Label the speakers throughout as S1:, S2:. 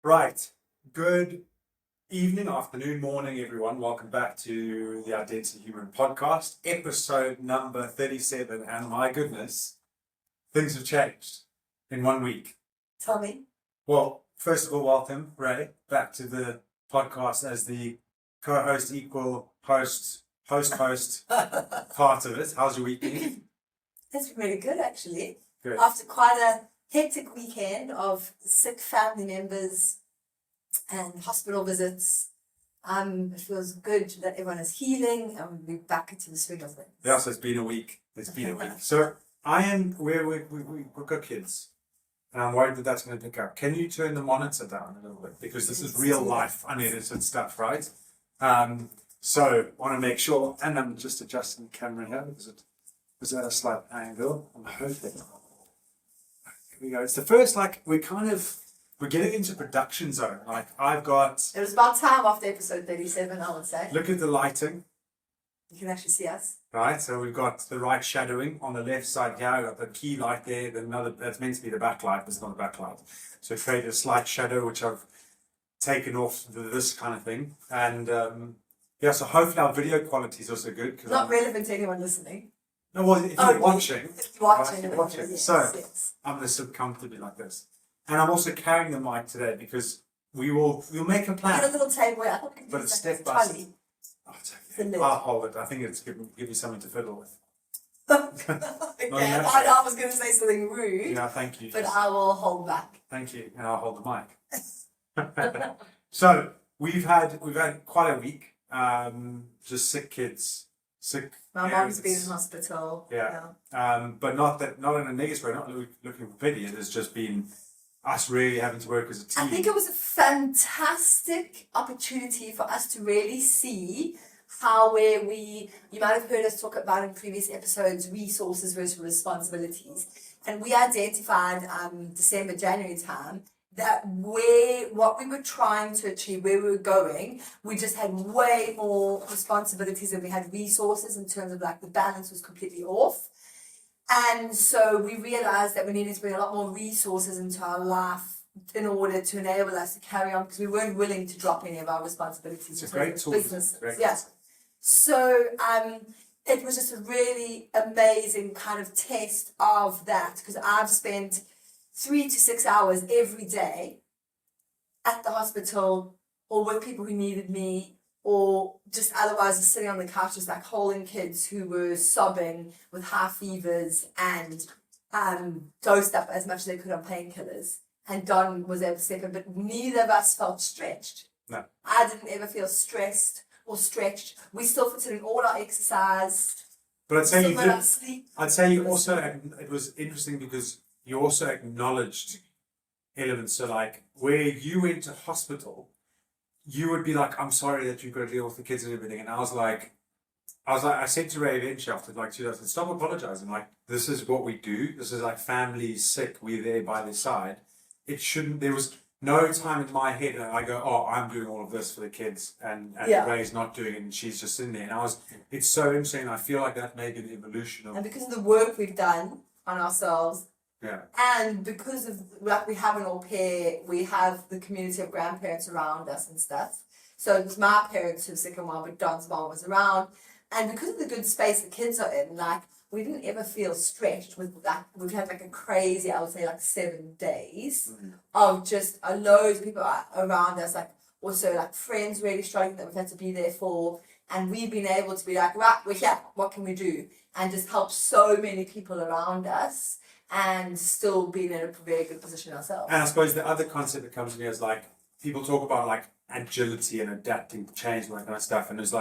S1: Right. Good evening, afternoon, morning, everyone. Welcome back to the Identity Human podcast, episode number 37. And my goodness, things have changed in 1 week.
S2: Tell me.
S1: Well, first of all, welcome, Ray, back to the podcast as the co-host, equal host part of it. How's your week been?
S2: It's been really good, actually.
S1: Good.
S2: After quite a hectic weekend of sick family members and hospital visits, it feels good that everyone is healing and we're back into the swing of things.
S1: Yeah, so it's been a week. So we've got kids, and I'm worried that that's going to pick up. Can you turn the monitor down a little bit? Because this is real life, unedited stuff, right? So I want to make sure, and I'm just adjusting the camera here because it was at a slight angle. I'm hoping. Here we go. It's the first, we're getting into production zone. Like, I've got...
S2: It was about time after episode 37, I would say.
S1: Look at the lighting.
S2: You can actually see us.
S1: Right, so we've got the right shadowing on the left side here. We've got the key light there. That's meant to be the backlight, but it's not a backlight. So create a slight shadow, which I've taken off this kind of thing. And so hopefully our video quality is also good.
S2: Not relevant to anyone listening.
S1: No, well, if you're watching.
S2: If you're watching.
S1: Right, you're watching.
S2: Yes,
S1: so
S2: yes.
S1: I'm going to sit comfortably like this. And I'm also carrying the mic today because we'll make a plan.
S2: Get a little table where I thought we could
S1: But
S2: use
S1: it's
S2: like
S1: step by
S2: trolley.
S1: step. Oh, it's okay. I'll hold it. I think it's give you something to fiddle with.
S2: Okay, I was going to say something rude.
S1: Yeah, thank you.
S2: But I will hold back.
S1: Thank you, and I'll hold the mic. So we've had quite a week. Just sick kids, sick.
S2: My mom's been in hospital.
S1: Yeah. But not in a negative way. Not looking for pity. It has just been us really having to work as a team.
S2: I think it was a fantastic opportunity for us to really see how you might have heard us talk about in previous episodes, resources versus responsibilities. And we identified December, January time that what we were trying to achieve, where we were going, we just had way more responsibilities than we had resources in terms of the balance was completely off. And so we realized that we needed to bring a lot more resources into our life in order to enable us to carry on because we weren't willing to drop any of our responsibilities.
S1: It's a great tool.
S2: Businesses. Yeah. So it was just a really amazing kind of test of that because I've spent 3 to 6 hours every day at the hospital or with people who needed me or just otherwise just sitting on the couch just holding kids who were sobbing with high fevers and dosed up as much as they could on painkillers. And Don was able to step in, but neither of us felt stretched.
S1: No.
S2: I didn't ever feel stressed or stretched. We still fit in all our exercise.
S1: But I'd say you did.
S2: Sleep.
S1: I'd say you also. It was interesting because you also acknowledged elements. So where you went to hospital, you would be like, "I'm sorry that you've got to deal with the kids and everything," and I said to Ray eventually after 2 days, "Stop apologizing. This is what we do. This is families sick. We're there by their side. It shouldn't. There was no time in my head and I go, oh, I'm doing all of this for the kids and Ray's not doing it and she's just in there." And it's so interesting. I feel like that may be the evolution of.
S2: And because of the work we've done on ourselves.
S1: Yeah.
S2: And because of we have an au pair, we have the community of grandparents around us and stuff. So it was my parents who were sick and well, but Don's mom was around. And because of the good space the kids are in, we didn't ever feel stretched with we've had a crazy, I would say 7 days of just loads of people around us, also friends really struggling that we've had to be there for. And we've been able to be right, we're here, what can we do? And just help so many people around us and still being in a very good position ourselves.
S1: And I suppose the other concept that comes to me is people talk about agility and adapting to change and that kind of stuff. And it's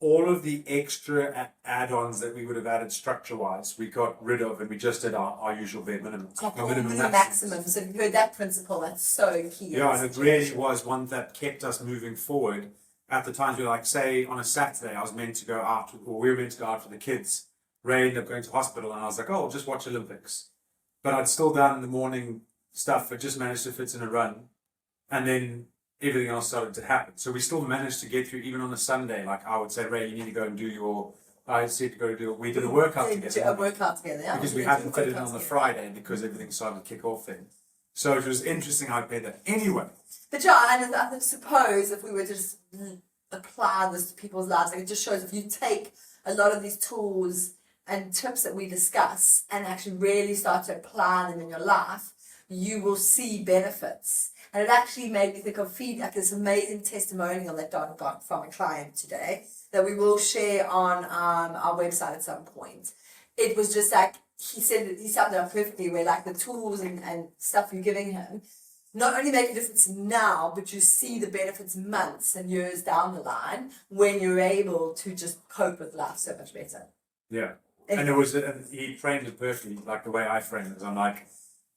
S1: all of the extra add-ons that we would have added structure-wise, we got rid of and we just did our usual bare minimum.
S2: Minimum maximum. So if you've heard that principle, that's so key.
S1: Yeah, and it really was one that kept us moving forward. At the times we were say on a Saturday, I was meant to go out, or we were meant to go out for the kids. Ray ended up going to hospital and I was I'll just watch Olympics. But I'd still done the morning stuff, but just managed to fit in a run. And then everything else started to happen. So we still managed to get through, even on a Sunday. I would say, Ray, you need to go and do your... I said to go do... We did a workout together.
S2: Yeah.
S1: Because we hadn't fit it on the Friday because everything started to kick off then. So it was interesting how I paid that. Anyway,
S2: But yeah, and I suppose if we were to just apply this to people's lives, like it just shows if you take a lot of these tools and tips that we discuss and actually really start to apply them in your life, you will see benefits. And it actually made me think of feedback, this amazing testimonial that Don got from a client today that we will share on our website at some point. It was just like, he said, he summed it up perfectly, where like the tools and stuff you're giving him not only make a difference now, but you see the benefits months and years down the line when you're able to just cope with life so much better.
S1: yeah. And it was, and he framed it perfectly, like the way I framed it. I'm like,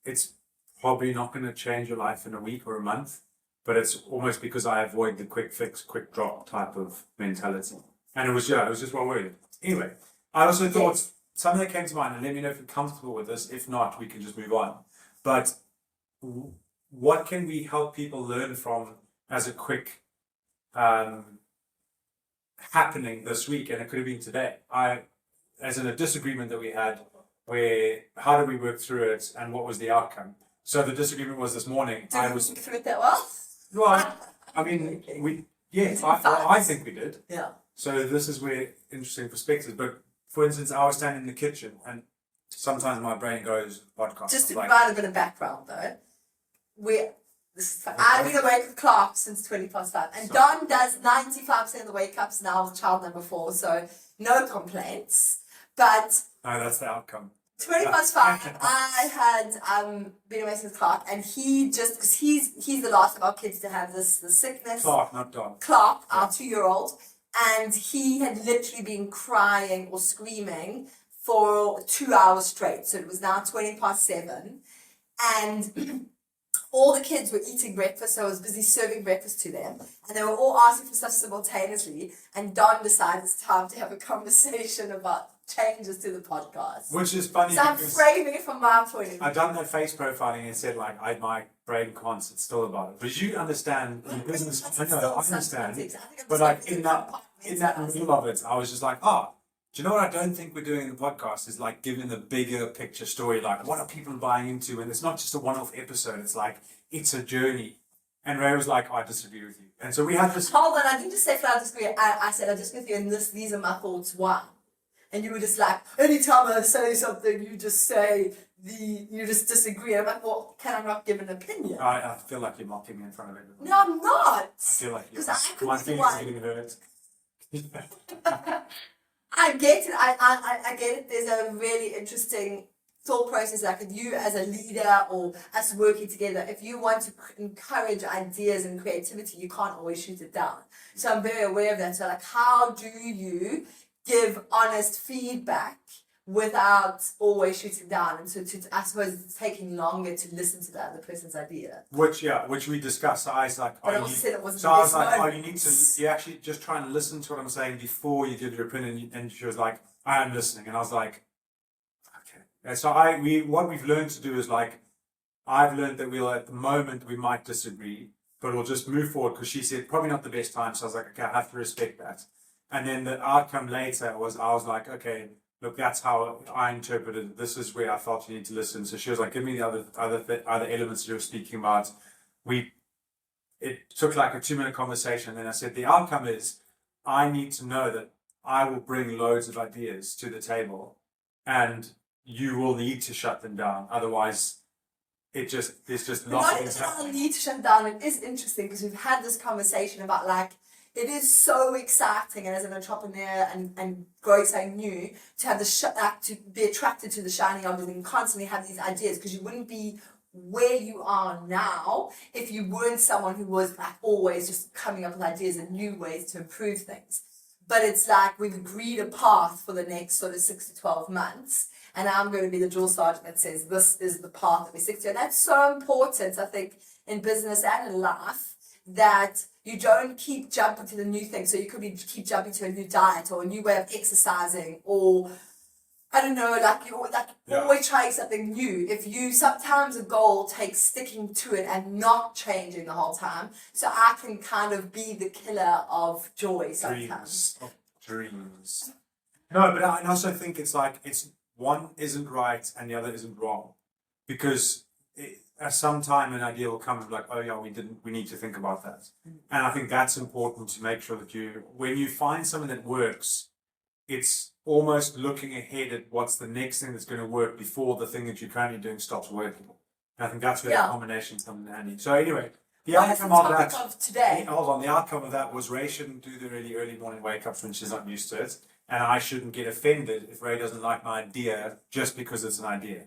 S1: it's probably not going to change your life in a week or a month, but it's almost because I avoid the quick fix, quick drop type of mentality. And it was just one word. Anyway, I also thought something that came to mind, and let me know if you're comfortable with this. If not, we can just move on. But what can we help people learn from as a quick happening this week? And it could have been today. As in a disagreement that we had, where how did we work through it and what was the outcome? So the disagreement was this morning.
S2: Did we work through it that well?
S1: Well, I mean, I think we did.
S2: Yeah.
S1: So this is where interesting perspectives. But for instance, I was standing in the kitchen, and sometimes my brain goes podcast.
S2: Just to
S1: like,
S2: provide a bit of background though, I've been awake with Clark since 5:20, and Don does 95% of the wake ups now with child number 4, so no complaints. But
S1: no, that's the outcome.
S2: 5:20, I had been awake with Clark, and he just, because he's the last of our kids to have the sickness.
S1: Clark, not Don.
S2: Clark, our 2-year-old, and he had literally been crying or screaming for 2 hours straight. So it was now 7:20, and all the kids were eating breakfast, so I was busy serving breakfast to them, and they were all asking for stuff simultaneously, and Don decided it's time to have a conversation about changes to the podcast.
S1: Which is funny,
S2: So I'm
S1: because
S2: framing it from my point of view.
S1: I've done that face profiling and said like my brain can't sit still about it. But you understand in business, I know, I understand. But like in that middle of it, I was just like, do you know what I don't think we're doing in the podcast is like giving the bigger picture story, like what are people buying into? And it's not just a one-off episode, it's like, it's a journey. And Ray was like, I disagree with you. And so we had this.
S2: Hold on, I didn't just say flat disagree. I said I disagree with you, and these are my thoughts. Why? And you were just like, anytime I say something, you just disagree. I'm like, well, can I not give an opinion?
S1: I feel like you're mocking me in front of everyone.
S2: No, I'm not.
S1: I feel like you're.
S2: My
S1: feelings are getting hurt.
S2: I get it. I get it. There's a really interesting thought process, like if you as a leader or us working together, if you want to encourage ideas and creativity, you can't always shoot it down. So I'm very aware of that. So like, how do you give honest feedback without always shooting down? And so I suppose it's taking longer to listen to the other person's idea.
S1: Which we discussed. So I was like,
S2: but I also said it wasn't.
S1: So I was like, you actually just try and listen to what I'm saying before you give your opinion. And she was like, I am listening. And I was like, okay. And so what we've learned to do is like, I've learned that at the moment we might disagree, but we'll just move forward, because she said probably not the best time. So I was like, okay, I have to respect that. And then the outcome later was, I was like, okay, look, that's how I interpreted it. This is where I felt you need to listen. So she was like, give me the other elements you were speaking about. It took like a 2-minute conversation. And then I said, the outcome is, I need to know that I will bring loads of ideas to the table, and you will need to shut them down. Otherwise, there's just lots of things happening.
S2: Not need to shut down. It is interesting because we've had this conversation about like, it is so exciting, and as an entrepreneur and growing something new, to have to be attracted to the shiny object and constantly have these ideas, because you wouldn't be where you are now if you weren't someone who was like always just coming up with ideas and new ways to improve things. But it's like we've agreed a path for the next sort of 6 to 12 months, and I'm going to be the drill sergeant that says this is the path that we stick to. And that's so important, I think, in business and in life, that you don't keep jumping to the new thing. So you could keep jumping to a new diet or a new way of exercising, or I don't know, always trying something new. If you sometimes a goal takes sticking to it and not changing the whole time. So I can kind of be the killer of joy sometimes.
S1: Dreams. No, but I also think it's like one isn't right and the other isn't wrong, because at some time an idea will come of like, oh yeah, we need to think about that. And I think that's important to make sure that when you find something that works, it's almost looking ahead at what's the next thing that's going to work before the thing that you're currently doing stops working. And I think that's where the combination comes in handy. So anyway, the outcome of that
S2: of today?
S1: Hold on, the outcome of that was Ray shouldn't do the really early morning wake ups when she's not used to it. And I shouldn't get offended if Ray doesn't like my idea just because it's an idea.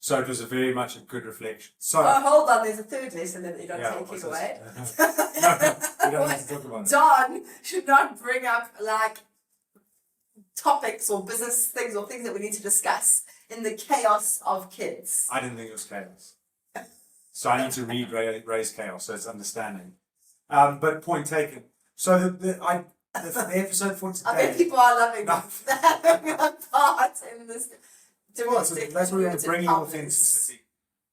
S1: So it was very much a good reflection. So
S2: Oh, hold on, there's a third lesson that you don't take
S1: what's
S2: it away.
S1: this? No, we don't have to talk about it.
S2: Don should not bring up like topics or business things or things that we need to discuss in the chaos of kids.
S1: I didn't think it was chaos. So I need to read Ray's chaos, so it's understanding. But point taken. So the episode for
S2: I bet
S1: today.
S2: people are loving that part in this.
S1: Well, so that's where we're bringing
S2: problems.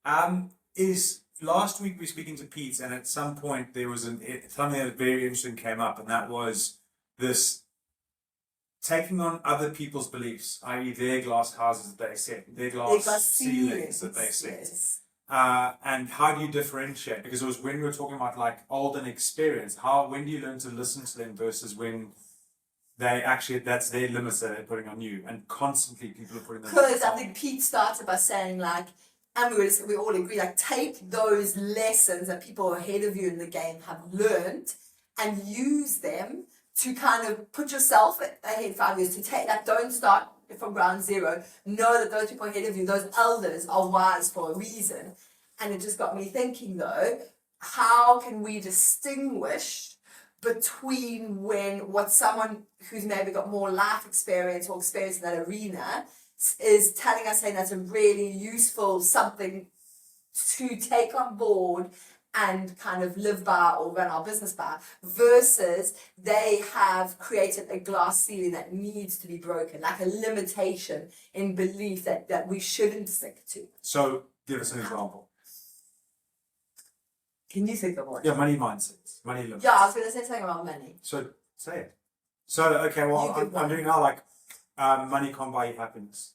S1: authenticity. Is last week we were speaking to Pete, and at some point there was something that was very interesting came up, and that was this taking on other people's beliefs, i.e., their glass houses that they set, their glass ceilings that they set.
S2: Yes.
S1: And how do you differentiate? Because it was when we were talking about like old and experience, when do you learn to listen to them versus when they actually, that's their limits that they're putting on you, and constantly people are putting them.
S2: Because I think Pete started by saying like, and we all agree, like take those lessons that people ahead of you in the game have learned and use them to kind of put yourself ahead 5 years, to take that, don't start from ground zero. Know that those people ahead of you, those elders, are wise for a reason. And it just got me thinking though, how can we distinguish between what someone who's maybe got more life experience or experience in that arena is telling us, saying that's a really useful something to take on board and kind of live by or run our business by, versus they have created a glass ceiling that needs to be broken, like a limitation in belief that we shouldn't stick to.
S1: So give us an example.
S2: Can you think of one?
S1: Yeah, money mindsets, money limits.
S2: Yeah, I was going to say something about money.
S1: So say it. So okay, well
S2: You give
S1: I'm
S2: one.
S1: doing now like money can't buy you happiness.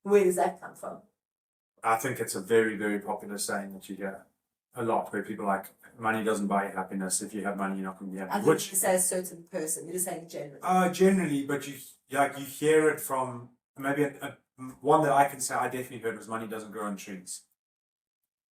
S2: Where does that come from?
S1: I think it's a very, very popular saying that you hear a lot, where people are like, money doesn't buy you happiness. If you have money, you're not going to be
S2: I
S1: happy.
S2: think
S1: Which
S2: you say a certain person, you're just saying generally.
S1: generally, but you hear it from maybe one that I can say I definitely heard was money doesn't grow on trees.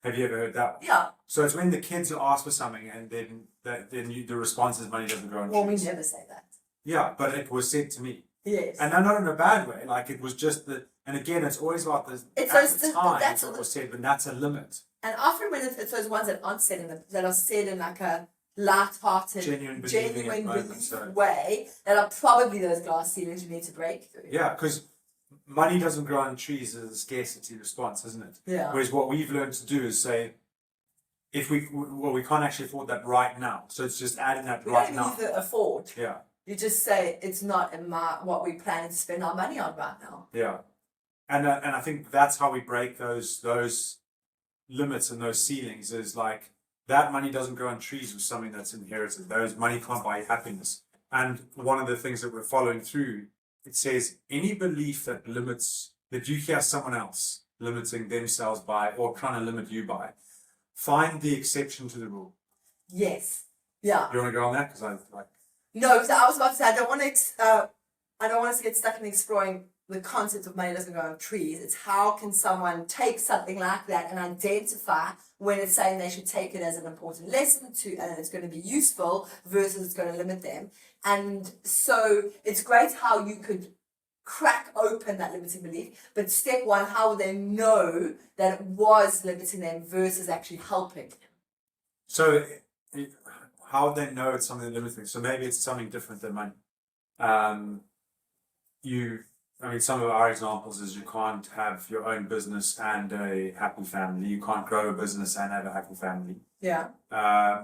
S1: Have you ever heard that?
S2: Yeah.
S1: So it's when the kids ask for something and then the response is money doesn't grow on
S2: Well, we
S1: trees.
S2: never say that.
S1: Yeah, but it was said to me.
S2: Yes.
S1: And not in a bad way, like it was just and again, it's always about the,
S2: It's
S1: at
S2: those-
S1: the time,
S2: that's
S1: what
S2: the-
S1: was said, but that's a limit.
S2: And often when it's those ones that aren't said that are said in like a light-hearted,
S1: Genuine
S2: genuine
S1: moment, so.
S2: way, that are probably those glass ceilings you need to break through.
S1: Yeah, because money doesn't grow on trees is a scarcity response, isn't it?
S2: Yeah.
S1: Whereas what we've learned to do is say, if we can't actually afford that right now, so it's just adding that
S2: We
S1: right
S2: don't
S1: now.
S2: even need to afford.
S1: Yeah,
S2: You just say it's not in what we plan to spend our money on right now.
S1: yeah, and I think that's how we break those limits and those ceilings. Is like that money doesn't grow on trees was something that's inherited. Those money can't buy happiness. And one of the things that we're following through, it says any belief that you hear someone else limiting themselves by or trying to limit you by, find the exception to the rule.
S2: Yes. Yeah.
S1: You want to go on that? Because I like.
S2: No, because I was about to say I don't want us to get stuck in exploring the concept of money doesn't grow on trees. It's how can someone take something like that and identify when it's saying they should take it as an important lesson and it's going to be useful versus it's going to limit them. And so it's great how you could crack open that limiting belief, but step one, how will they know that it was limiting them versus actually helping?
S1: So, how would they know it's something limiting? So maybe it's something different than money. Some of our examples is you can't have your own business and a happy family. You can't grow a business and have a happy family.
S2: Yeah.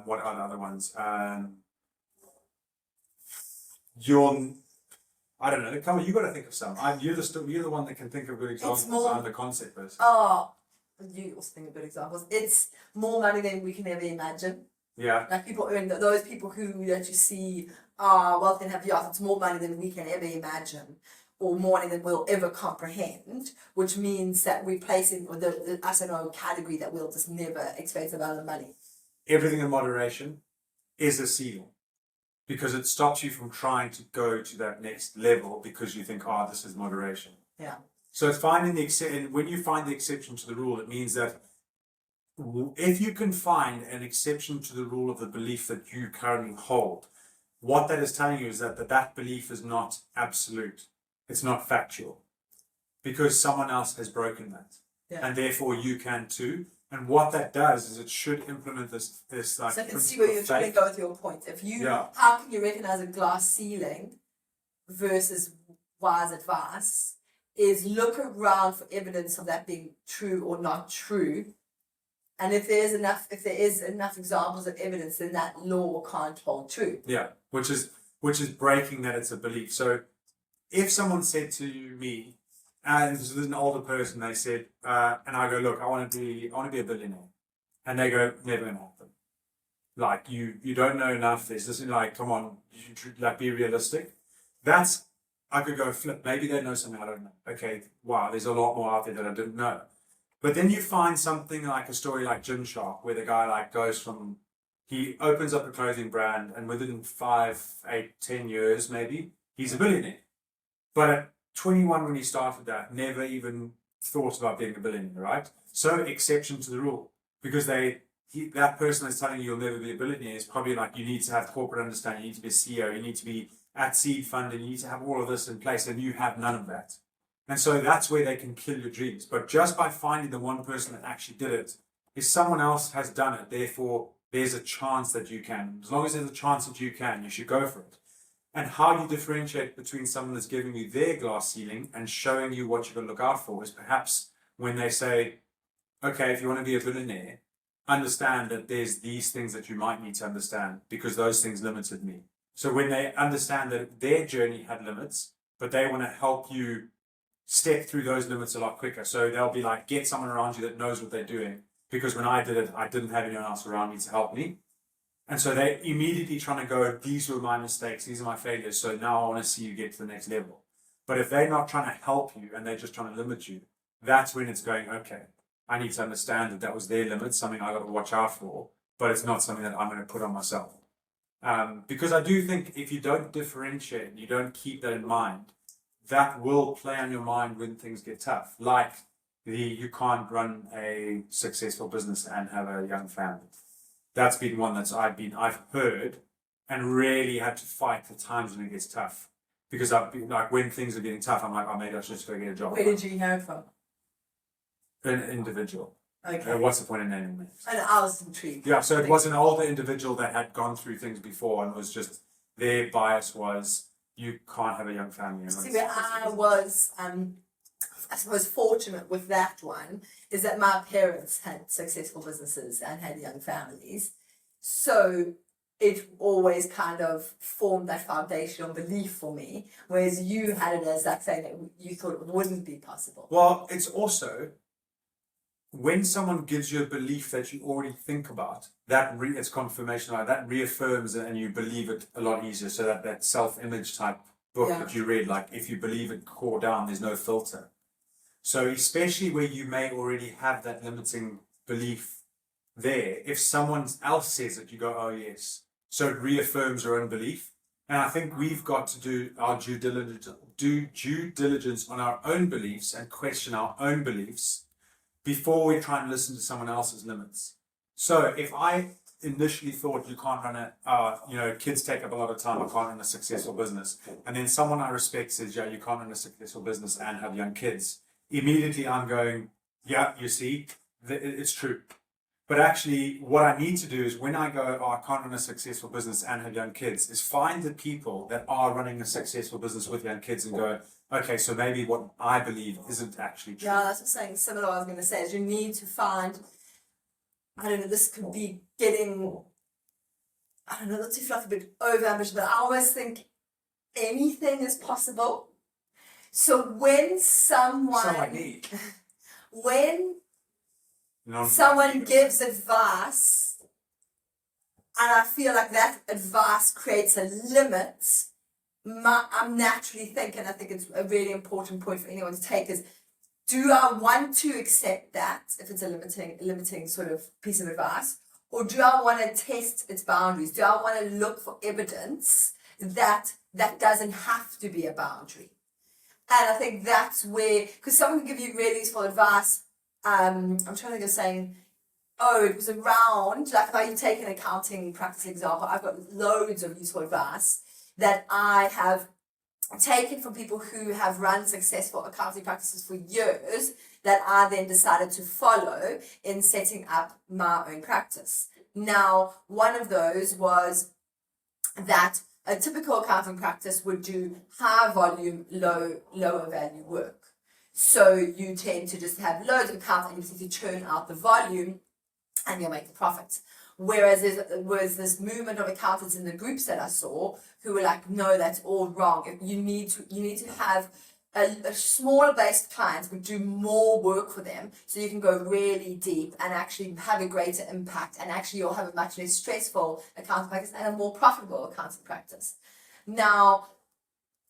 S1: What are the other ones? I don't know. Come on, you got to think of some. You're the one that can think of good examples. I'm the concept person.
S2: Oh, you also think of good examples. It's more money than we can ever imagine.
S1: Yeah.
S2: Like people earn those people that you see are wealthy and have yachts. It's more money than we can ever imagine. or more than we'll ever comprehend, which means that we place in the us in a category that we'll just never expect about the money.
S1: Everything in moderation is a ceiling because it stops you from trying to go to that next level because you think, oh, this is moderation.
S2: Yeah.
S1: So it's finding and when you find the exception to the rule, it means that if you can find an exception to the rule of the belief that you currently hold, what that is telling you is that belief is not absolute. It's not factual because someone else has broken that.
S2: Yeah.
S1: And therefore you can too. And what that does is it should implement this like.
S2: So I can see where you're trying to go with your point. If you, how can you recognize a glass ceiling versus wise advice? Is look around for evidence of that being true or not true. And if there is enough examples of evidence, then that law can't hold true.
S1: Yeah, which is breaking that it's a belief. So if someone said to me, and this is an older person, they said, and I go, look, I want to be a billionaire, and they go, never gonna happen. Like you don't know enough. There's this like, come on, you should like be realistic. I could go flip. Maybe they know something I don't know. Okay, wow, there's a lot more out there that I didn't know. But then you find something like a story like Gymshark, where the guy like goes from, he opens up a clothing brand, and within 5, 8, 10 years maybe, he's a billionaire. But at 21 when he started that, never even thought about being a billionaire, right? So exception to the rule, because that person that's telling you you'll never be a billionaire is probably like, you need to have corporate understanding, you need to be a CEO, you need to be at seed funding, you need to have all of this in place, and you have none of that. And so that's where they can kill your dreams. But just by finding the one person that actually did it, if someone else has done it, therefore there's a chance that you can. As long as there's a chance that you can, you should go for it. And how you differentiate between someone that's giving you their glass ceiling and showing you what you've got to look out for is perhaps when they say, okay, if you want to be a billionaire, understand that there's these things that you might need to understand because those things limited me. So when they understand that their journey had limits, but they want to help you step through those limits a lot quicker. So they'll be like, get someone around you that knows what they're doing. Because when I did it, I didn't have anyone else around me to help me. And so they immediately trying to go, these were my mistakes, these are my failures. So now I want to see you get to the next level. But if they're not trying to help you and they're just trying to limit you, that's when it's going, okay, I need to understand that was their limit, something I got to watch out for, but it's not something that I'm going to put on myself. Because I do think if you don't differentiate, you don't keep that in mind, that will play on your mind when things get tough. Like you can't run a successful business and have a young family. That's been one that I've heard and really had to fight at times when it gets tough. Because I've been like, when things are getting tough, I'm like, oh, maybe I should just go get a job.
S2: Where did you hear it from?
S1: An individual.
S2: Okay.
S1: What's the point in naming names?
S2: And I was intrigued.
S1: Yeah, so it was an older individual that had gone through things before and was just, their bias was, you can't have a young family.
S2: See, where I was, I suppose, fortunate with that one is that my parents had successful businesses and had young families. So it always kind of formed that foundational belief for me, whereas you had it as like saying that you thought it wouldn't be possible.
S1: Well, it's also, when someone gives you a belief that you already think about, it's confirmation, like that reaffirms it and you believe it a lot easier. So that self-image type book that you read, like if you believe it core down, there's no filter. So especially where you may already have that limiting belief there, if someone else says it, you go, oh yes. So it reaffirms your own belief. And I think we've got to do our due diligence on our own beliefs and question our own beliefs before we try and listen to someone else's limits. So if I initially thought you can't run kids take up a lot of time, I can't run a successful business. And then someone I respect says, yeah, you can't run a successful business and have young kids. Immediately I'm going, yeah, you see, it's true. But actually what I need to do is when I go, oh, I can't run a successful business and have young kids, is find the people that are running a successful business with young kids and go, okay, so maybe what I believe isn't actually true.
S2: Yeah, that's what I'm saying. Similar to what I was going to say is you need to find, I don't know, this could be getting, I don't know, not too fluffy, a bit over ambitious, but I always think anything is possible. So when someone gives advice and I feel like that advice creates a limit, I'm naturally thinking, I think it's a really important point for anyone to take is, do I want to accept that if it's a limiting sort of piece of advice, or do I want to test its boundaries? Do I want to look for evidence that that doesn't have to be a boundary? And I think that's where, because someone can give you really useful advice. I'm trying to think of saying, oh, it was around, like if I take an accounting practice example, I've got loads of useful advice that I have taken from people who have run successful accounting practices for years that I then decided to follow in setting up my own practice. Now, one of those was that a typical accounting practice would do high volume, lower value work. So you tend to just have loads of accounts and you just need to churn out the volume and you'll make the profit. Whereas there was this movement of accountants in the groups that I saw who were like, no, that's all wrong. You need to have a smaller base of clients, but do more work for them so you can go really deep and actually have a greater impact, and actually you'll have a much less stressful accounting practice and a more profitable accounting practice. Now,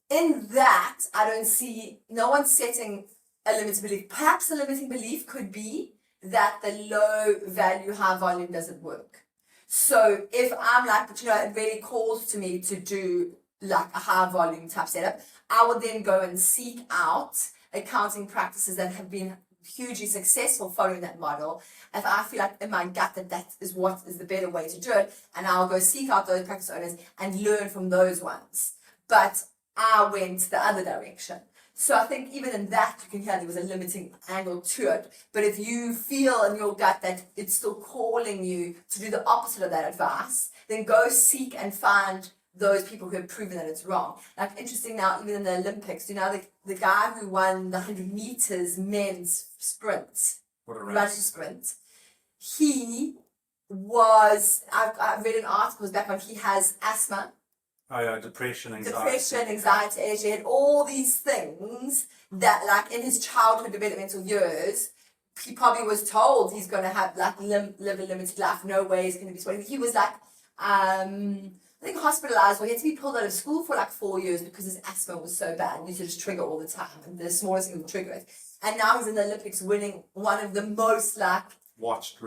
S2: in that, I don't see no one setting a limiting belief. Perhaps the limiting belief could be that the low value, high volume doesn't work. So if I'm like, but it really calls to me to do like a high volume type setup, I would then go and seek out accounting practices that have been hugely successful following that model. If I feel like in my gut that is what is the better way to do it, and I'll go seek out those practice owners and learn from those ones. But I went the other direction. So I think even in that, you can hear there was a limiting angle to it. But if you feel in your gut that it's still calling you to do the opposite of that advice, then go seek and find those people who have proven that it's wrong. Like, interesting now, even in the Olympics, the guy who won the 100 meters men's sprint, running sprint, he was, I read an article back when he has asthma.
S1: Oh yeah, depression, anxiety,
S2: ADHD, and all these things that, like, in his childhood developmental years, he probably was told he's going to have, like, live a limited life, no way he's going to be sweating. He was, like, I think hospitalized, or he had to be pulled out of school for, like, 4 years because his asthma was so bad. He used to just trigger all the time, and the smallest thing would trigger it. And now he's in the Olympics winning one of the most, like,
S1: watched,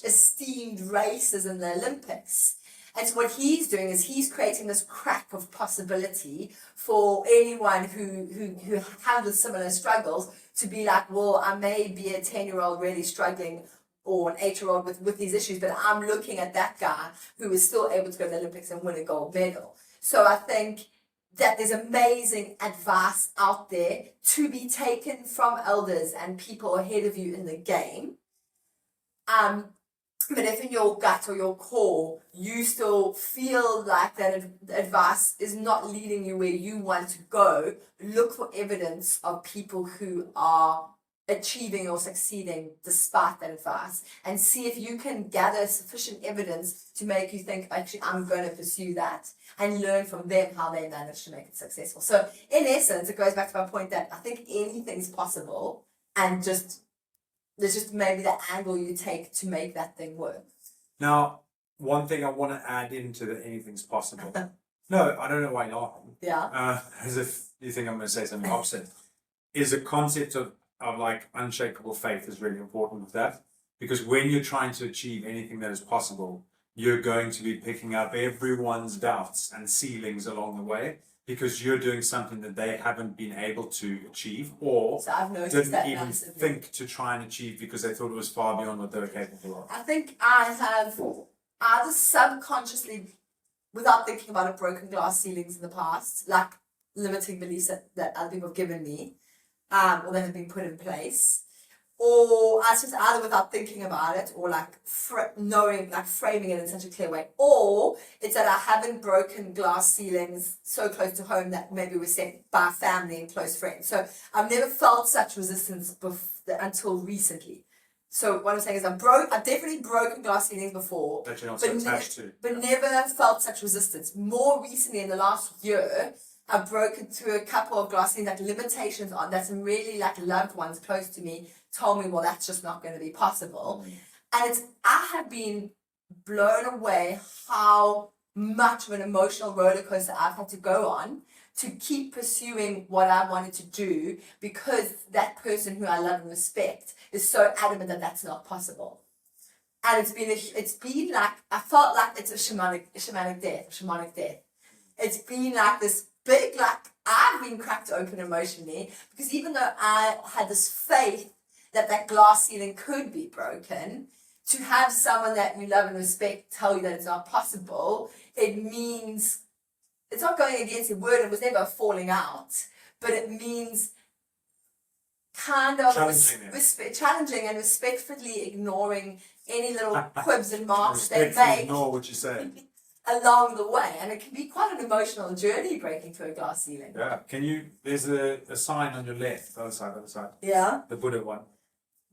S2: esteemed races in the Olympics. And so what he's doing is he's creating this crack of possibility for anyone who handles similar struggles to be like, well, I may be a 10-year-old really struggling, or an 8-year-old with these issues, but I'm looking at that guy who is still able to go to the Olympics and win a gold medal. So I think that there's amazing advice out there to be taken from elders and people ahead of you in the game. But if in your gut or your core, you still feel like that advice is not leading you where you want to go, look for evidence of people who are achieving or succeeding despite that advice, and see if you can gather sufficient evidence to make you think, actually, I'm going to pursue that, and learn from them how they managed to make it successful. So in essence, it goes back to my point that I think anything's possible, and there's just maybe the angle you take to make that thing work.
S1: Now, one thing I want to add into the anything's possible. No, I don't know why you're laughing.
S2: Yeah.
S1: As if you think I'm going to say something opposite. Is the concept of like unshakable faith is really important with that. Because when you're trying to achieve anything that is possible, you're going to be picking up everyone's doubts and ceilings along the way, because you're doing something that they haven't been able to achieve, or
S2: So I've noticed
S1: didn't
S2: that
S1: even
S2: massively.
S1: think to try and achieve because they thought it was far beyond what they were capable of.
S2: I think I have either subconsciously, without thinking about it, broken glass ceilings in the past, like limiting beliefs that other people have given me, or that have been put in place, or I just either without thinking about it, or like knowing, like framing it in such a clear way, or it's that I haven't broken glass ceilings so close to home that maybe we're set by family and close friends. So I've never felt such resistance until recently. So what I'm saying is I've definitely broken glass ceilings before,
S1: That you're not so attached to.
S2: but never felt such resistance. More recently, in the last year, I've broken through a couple of glass ceilings, like limitations on that some really like loved ones close to me told me, well, that's just not going to be possible. And I have been blown away how much of an emotional roller coaster I've had to go on to keep pursuing what I wanted to do because that person who I love and respect is so adamant that that's not possible. And it's been like, I felt like it's a shamanic death. It's been like this big, like, I've been cracked open emotionally because even though I had this faith that glass ceiling could be broken, to have someone that you love and respect tell you that it's not possible, it means it's not going against your word. It was never a falling out, but it means kind of challenging and respectfully ignoring any little quibs and marks they make.
S1: Ignore what you say.
S2: Along the way, and it can be quite an emotional journey breaking through a glass ceiling.
S1: Yeah. There's a sign on your left, other side.
S2: Yeah.
S1: The Buddha one.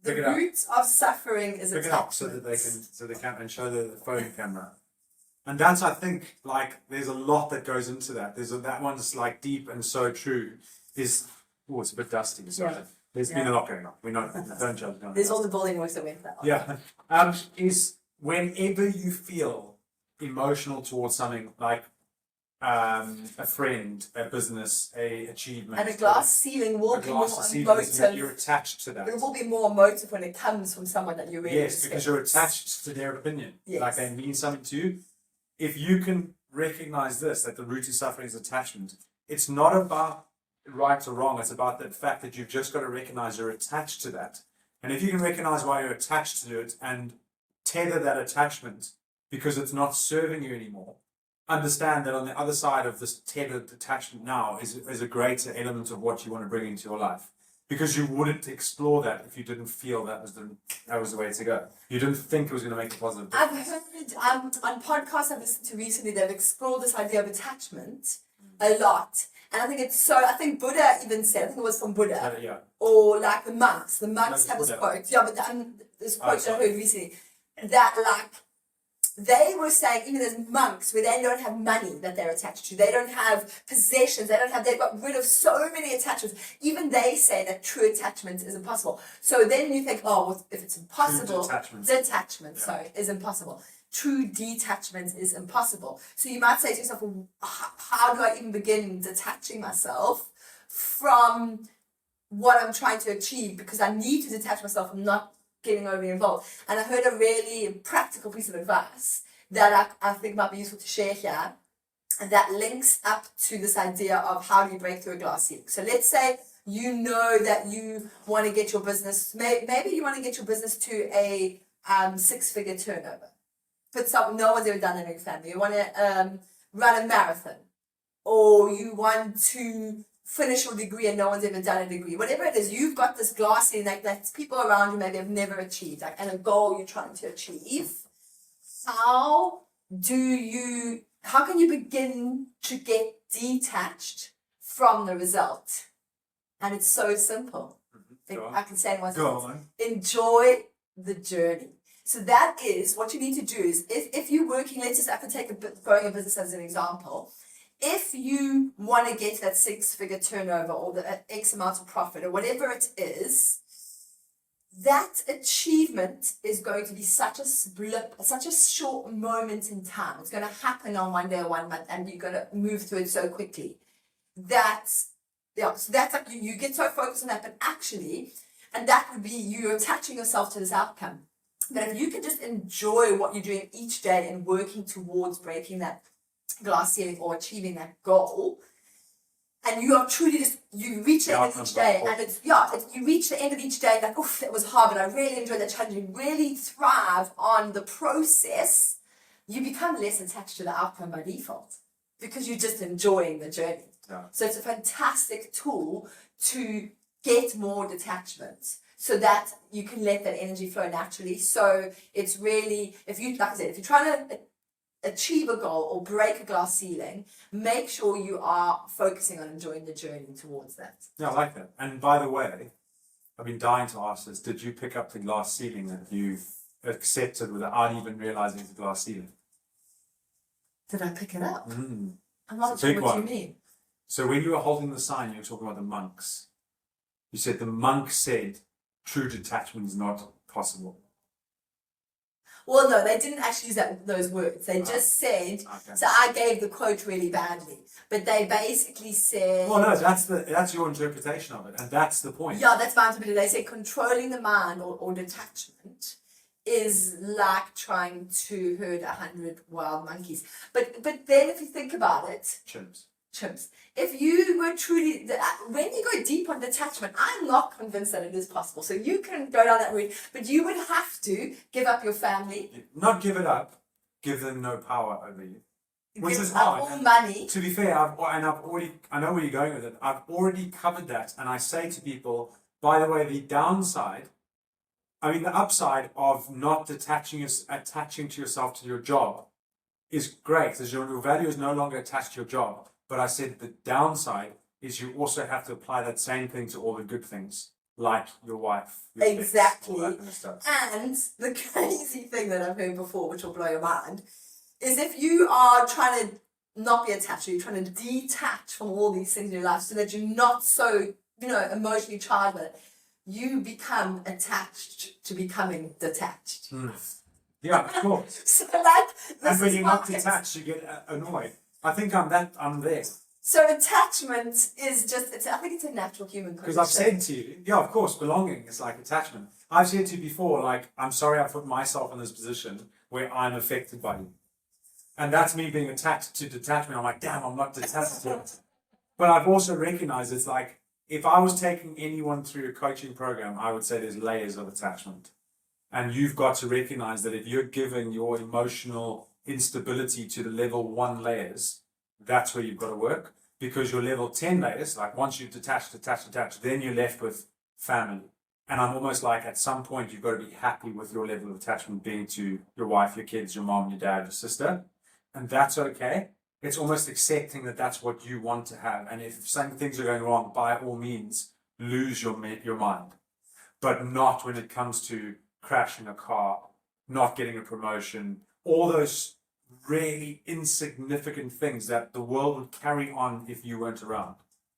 S2: The root of suffering is
S1: attachment. Pick it up so they can and show the phone camera. And that's, I think, like, there's a lot that goes into that. That one's like deep and so true. It's a bit dusty. So there's been a lot going on. We know. Don't judge.
S2: There's all the building works that went that way.
S1: Yeah. Is whenever you feel emotional towards something like a friend, a business, a achievement,
S2: and a glass ceiling will be more emotive.
S1: You're attached to that.
S2: It will be more emotive when it comes from someone that you really respect.
S1: Because you're attached to their opinion.
S2: Yes.
S1: Like they mean something to you. If you can recognize this, that the root of suffering is attachment, it's not about right or wrong. It's about the fact that you've just got to recognize you're attached to that. And if you can recognize why you're attached to it and tether that attachment because it's not serving you anymore, understand that on the other side of this tethered attachment now is a greater element of what you want to bring into your life. Because you wouldn't explore that if you didn't feel that was the way to go. You didn't think it was going to make a positive difference.
S2: I've heard on podcasts I've listened to recently, they've explored this idea of attachment a lot. And I think Buddha even said, I think it was from Buddha, or like the monks. The monks have this quote. Yeah, but this quote I heard recently, that like, they were saying, even as monks, where they don't have money that they're attached to, they don't have possessions, they've got rid of so many attachments. Even they say that true attachment is impossible. So then you think, if it's impossible, detachment is impossible. True detachment is impossible. So you might say to yourself, well, how do I even begin detaching myself from what I'm trying to achieve? Because I need to detach myself from not getting overly involved. And I heard a really practical piece of advice that I think might be useful to share here, and that links up to this idea of how do you break through a glass ceiling. So let's say you know that you want to get your business, maybe you want to get your business to a 6-figure turnover, but no one's ever done that in your family. You want to run a marathon, or you want to finish your degree and no one's ever done a degree. Whatever it is, you've got this glass ceiling that people around you maybe have never achieved, and a goal you're trying to achieve. How can you begin to get detached from the result? And it's so simple. I can say in one sentence. Enjoy the journey. So that is what you need to do is if you're working, I can take growing a business as an example. If you want to get to that 6-figure turnover or the X amount of profit or whatever it is, that achievement is going to be such a blip, such a short moment in time. It's going to happen on one day or 1 month, and you're going to move through it so quickly. So that's like you get so focused on that, but actually, and that would be you attaching yourself to this outcome. But if you can just enjoy what you're doing each day and working towards breaking that glass ceiling or achieving that goal, and you are truly you reach the end of each day, and you reach the end of each day like, oof, that was hard, but I really enjoyed that challenge. You really thrive on the process. You become less attached to the outcome by default because you're just enjoying the journey. So it's a fantastic tool to get more detachment so that you can let that energy flow naturally. So it's really, if you're trying to achieve a goal or break a glass ceiling, make sure you are focusing on enjoying the journey towards that.
S1: Yeah, I like that. And by the way, I've been dying to ask this. Did you pick up the glass ceiling that you accepted without even realizing it's a glass ceiling?
S2: Did I pick it up?
S1: I'm
S2: not sure what you mean.
S1: So when you were holding the sign, you were talking about the monks. You said the monk said true detachment is not possible.
S2: Well, no, they didn't actually use those words. They just said.
S1: Okay.
S2: So I gave the quote really badly, but they basically said.
S1: Well, no, that's your interpretation of it, and that's the point.
S2: Yeah, that's my interpretation. They say controlling the mind or detachment is like trying to herd 100 wild monkeys. But then if you think about it, chimps. If you were truly, when you go deep on detachment, I'm not convinced that it is possible. So you can go down that route, but you would have to give up your family.
S1: Not give it up, give them no power over you. Which
S2: give
S1: is
S2: up
S1: hard.
S2: all money.
S1: To be fair, I know where you're going with it. I've already covered that, and I say to people, by the way, the upside of not attaching to yourself to your job is great, because your value is no longer attached to your job. But I said the downside is you also have to apply that same thing to all the good things, like your wife. Your
S2: Exactly.
S1: kids, all that kind of stuff.
S2: And the crazy thing that I've heard before, which will blow your mind, is if you are trying to not be attached, or you're trying to detach from all these things in your life so that you're not so, emotionally charged with it, you become attached to becoming detached.
S1: Yeah, of course.
S2: So
S1: And when you're not detached, you get annoyed. I think I'm there.
S2: So attachment is I think it's a natural human condition.
S1: Because I've said to you, yeah, of course, belonging is like attachment. I've said to you before, like, I'm sorry I put myself in this position where I'm affected by you. And that's me being attached to detachment. I'm like, damn, I'm not detached to it. But I've also recognized it's like, if I was taking anyone through a coaching program, I would say there's layers of attachment. And you've got to recognize that if you're giving your emotional instability to the level 1 layers, that's where you've got to work. Because your level 10 layers, like once you've detached, then you're left with family. And I'm almost like, at some point, you've got to be happy with your level of attachment being to your wife, your kids, your mom, your dad, your sister. And that's okay. It's almost accepting that that's what you want to have. And if some things are going wrong, by all means, lose your mind. But not when it comes to crashing a car, not getting a promotion, all those really insignificant things that the world would carry on if you weren't around.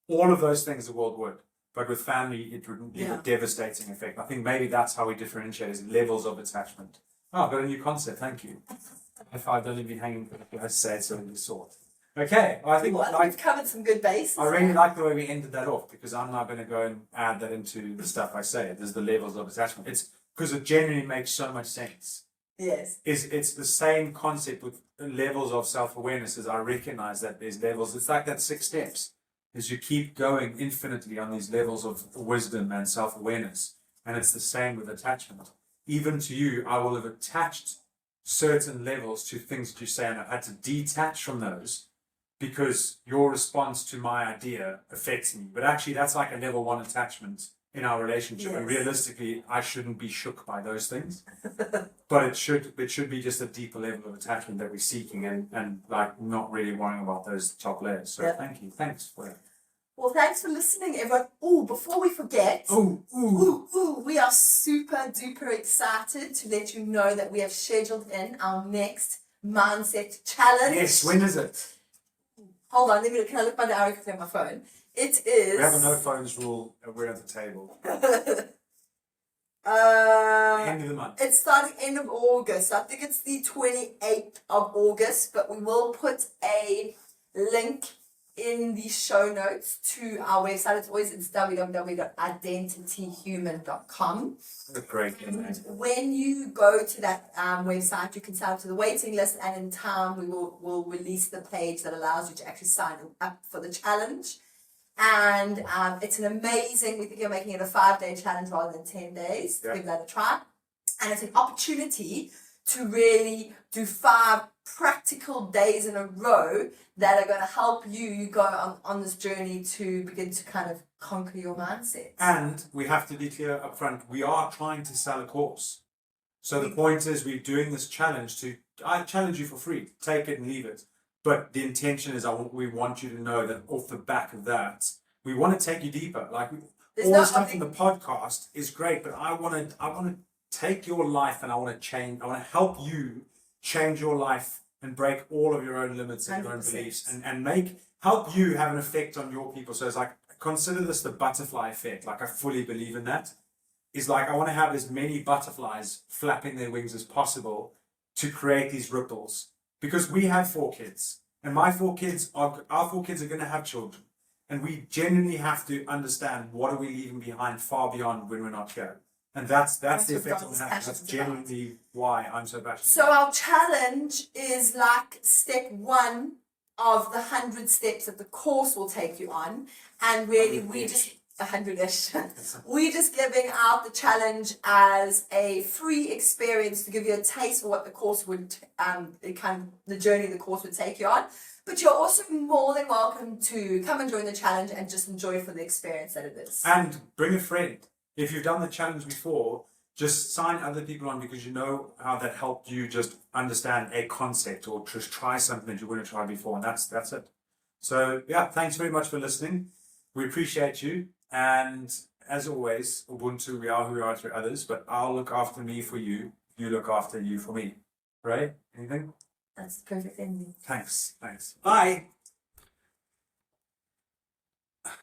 S1: All of those things the world would. But with family, it would be a devastating effect. I think maybe that's how we differentiate, is levels of attachment. Oh, I've got a new concept. Thank you. I've only been hanging with I said so in the sort. Okay, I think
S2: we've covered some good bases.
S1: I really like the way we ended that off, because I'm now going to go and add that into the stuff I say. There's the levels of attachment. It's because it genuinely makes so much sense.
S2: Yes.
S1: It's the same concept with levels of self-awareness. As I recognize that there's levels. It's like that 6 steps. As you keep going infinitely on these levels of wisdom and self-awareness. And it's the same with attachment. Even to you, I will have attached certain levels to things that you say, and I've had to detach from those because your response to my idea affects me. But actually, that's like a level 1 attachment in our relationship.
S2: Yes.
S1: And realistically, I shouldn't be shook by those things. But it should be just a deeper level of attachment that we're seeking, and like not really worrying about those top layers. So thank you. Thanks for that.
S2: Well, thanks for listening, everyone. Oh, before we forget, we are super duper excited to let you know that we have scheduled in our next mindset challenge.
S1: Yes, when is it?
S2: Hold on, can I look my diary quickly on my phone? It is.
S1: We have a no phones rule. We're at the table. End of the month.
S2: It's starting end of August. I think it's the 28th of August, but we will put a link in the show notes to our website. It's www.identityhuman.com.
S1: What a great name.
S2: When you go to that website, you can sign up to the waiting list, and in time we'll release the page that allows you to actually sign up for the challenge. And it's an amazing, we think you're making it a 5-day challenge rather than 10 days.
S1: Yeah.
S2: Give that a try. And it's an opportunity to really do 5 practical days in a row that are going to help you go on this journey to begin to kind of conquer your mindset.
S1: And we have to be clear up front, we are trying to sell a course. So the point is, we're doing this challenge I challenge you for free. Take it and leave it. But the intention is we want you to know that off the back of that, we want to take you deeper. Like all the stuff in the podcast is great, but I want to take your life and I want to help you change your life and break all of your own limits and your own beliefs, and help you have an effect on your people. So it's like, consider this the butterfly effect. Like, I fully believe in that. It's like, I want to have as many butterflies flapping their wings as possible to create these ripples. Because we have 4 kids, and our 4 kids are going to have children. And we genuinely have to understand what are we leaving behind far beyond when we're not here. And that's the
S2: what
S1: effect
S2: God's
S1: on that.
S2: passionate
S1: That's genuinely why I'm so passionate.
S2: So our challenge is like step 1 of the 100 steps that the course will take you on, and really we just 100ish. We're just giving out the challenge as a free experience to give you a taste for what the course would the journey the course would take you on. But you're also more than welcome to come and join the challenge and just enjoy for the experience that it is.
S1: And bring a friend. If you've done the challenge before, just sign other people on, because you know how that helped you just understand a concept or just try something that you wouldn't try before, and that's it. So yeah, thanks very much for listening. We appreciate you, and as always, Ubuntu, we are who we are through others, but I'll look after me for you. You look after you for me. Right? Anything?
S2: That's the perfect ending.
S1: Thanks. Bye.